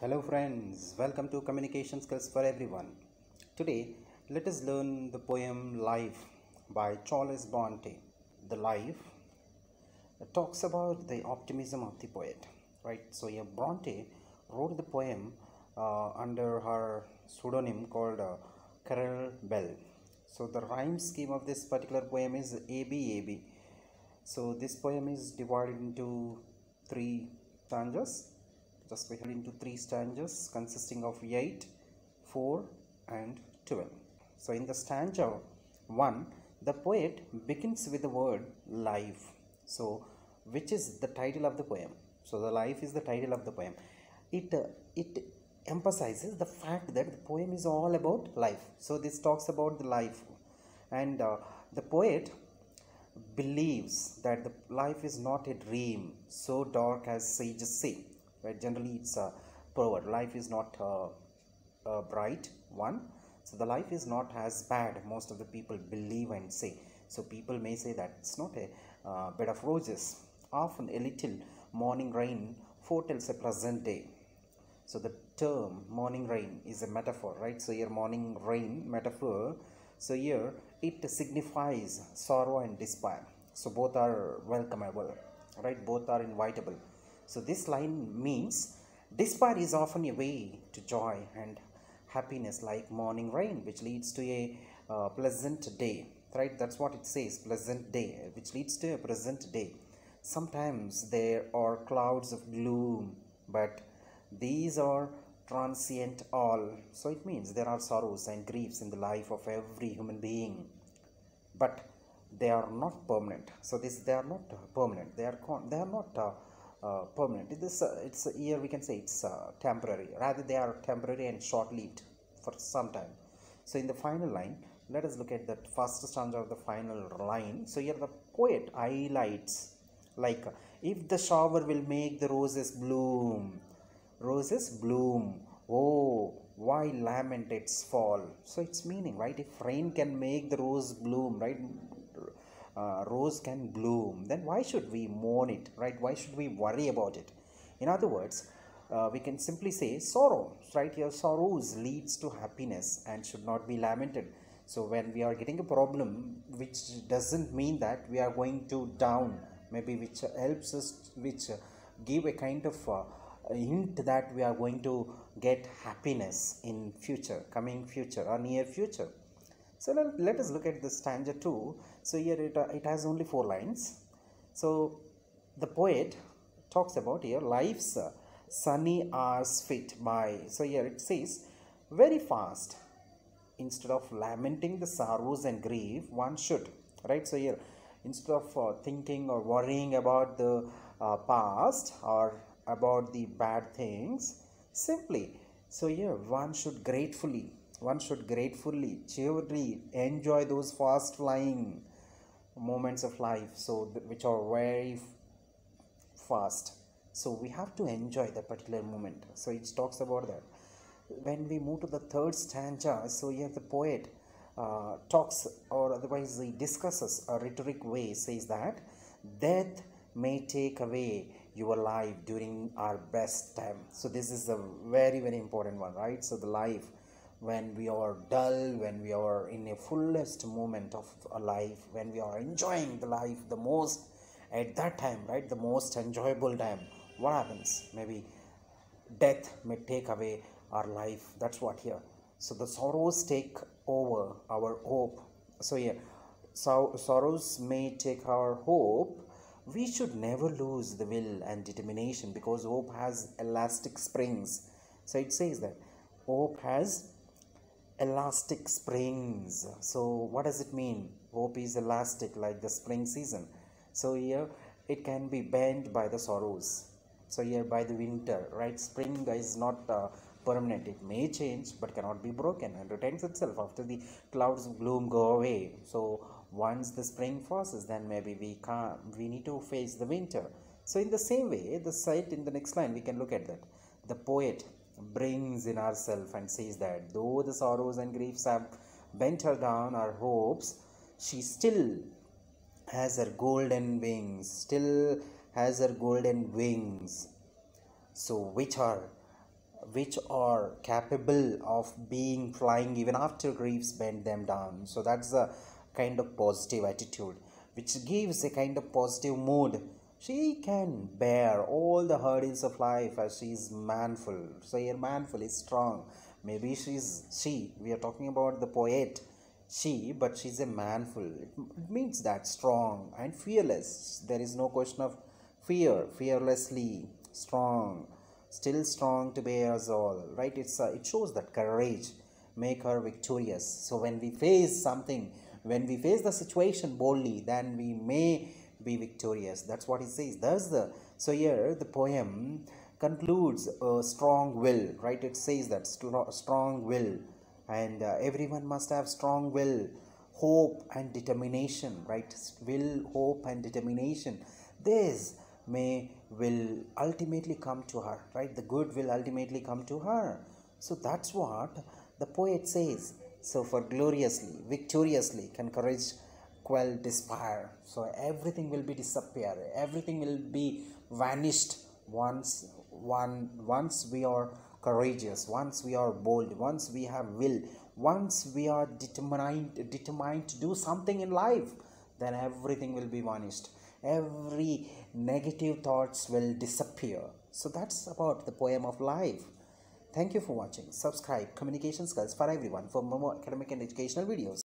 Hello friends, welcome to Communication Skills for Everyone. Today, let us learn the poem Life by Clara Barton. The Life talks about the optimism of the poet, right? So here Bronte wrote the poem under her pseudonym called Carol Bell. So the rhyme scheme of this particular poem is ABAB. So this poem is divided into three stanzas. Just we have into three stanzas consisting of 8, 4 and 12. So in the stanza 1, the poet begins with the word life. So which is the title of the poem. So the life is the title of the poem. It emphasizes the fact that the poem is all about life. So this talks about the life, and the poet believes that the life is not a dream so dark as sages say. Right? Generally, it's a proverb. Life is not a bright one. So the life is not as bad. Most of the people believe and say. So people may say that it's not a bed of roses. Often a little morning rain foretells a pleasant day. So the term morning rain is a metaphor, right? So here morning rain metaphor. So here it signifies sorrow and despair. So both are welcomeable, right? Both are invitable. So this line means despair is often a way to joy and happiness like morning rain, which leads to a pleasant day, right? That's what it says, pleasant day, which leads to a pleasant day. Sometimes there are clouds of gloom, but these are transient all. So it means there are sorrows and griefs in the life of every human being, but they are not permanent. So they are not permanent. They are not permanent. It's here we can say it's temporary. Rather, they are temporary and short-lived for some time. So in the final line, let us look at that first stanza of the final line. So here the poet highlights, like, if the shower will make the roses bloom, oh why lament its fall. So it's meaning, right? If rain can make the rose bloom, right? Rose can bloom, then why should we mourn it, right? Why should we worry about it? In other words, we can simply say sorrow, right? Your sorrows leads to happiness and should not be lamented. So when we are getting a problem, which doesn't mean that we are going to down, maybe which helps us, which give a kind of hint that we are going to get happiness in future, coming future or near future. So let us look at the stanza 2. So here it has only 4 lines. So the poet talks about here life's sunny hours flit by. So here it says very fast. Instead of lamenting the sorrows and grief, one should, right? So here instead of thinking or worrying about the past or about the bad things, simply, so here one should gratefully, cheerfully enjoy those fast flying moments of life, so which are very fast. So we have to enjoy that particular moment. So it talks about that. When we move to the third stanza, so here the poet talks, or otherwise he discusses a rhetoric way, says that death may take away your life during our best time. So this is a very important one, right? So the life, when we are dull, when we are in a fullest moment of a life, when we are enjoying the life the most, at that time, right, the most enjoyable time, what happens? Maybe death may take away our life. That's what here. So the sorrows take over our hope. So here, so sorrows may take our hope. We should never lose the will and determination, because hope has elastic springs. So it says that hope has elastic springs. So what does it mean? Hope is elastic like the spring season. So here it can be bent by the sorrows. So here by the winter, right? Spring is not permanent. It may change but cannot be broken and retains itself after the clouds of gloom go away. So once the spring passes, then maybe we need to face the winter. So in the same way, the site in the next line, we can look at that. The poet brings in ourselves and says that though the sorrows and griefs have bent her down, our hopes, she still has her golden wings, So which are which are capable of being flying even after griefs bend them down. So that's the kind of positive attitude which gives a kind of positive mood. She can bear all the hurdles of life as she is manful. So here manful is strong. Maybe we are talking about the poet, but she's a manful. It means that strong and fearless. There is no question of fear. Fearlessly strong, still strong to bear us all, right? It shows that courage make her victorious. So when we face something, when we face the situation boldly, then we may be victorious. That's what it says. So here the poem concludes a strong will, right? It says that strong will, and everyone must have strong will, hope and determination, right? Will, hope and determination. This may will ultimately come to her, right? The good will ultimately come to her. So that's what the poet says. So for gloriously, victoriously can courage quell despair. So everything will be disappear, everything will be vanished once we are courageous, once we are bold, once we have will, once we are determined to do something in life, then everything will be vanished, every negative thoughts will disappear. So that's about the poem of life. Thank you for watching. Subscribe Communication Skills for Everyone for more academic and educational videos.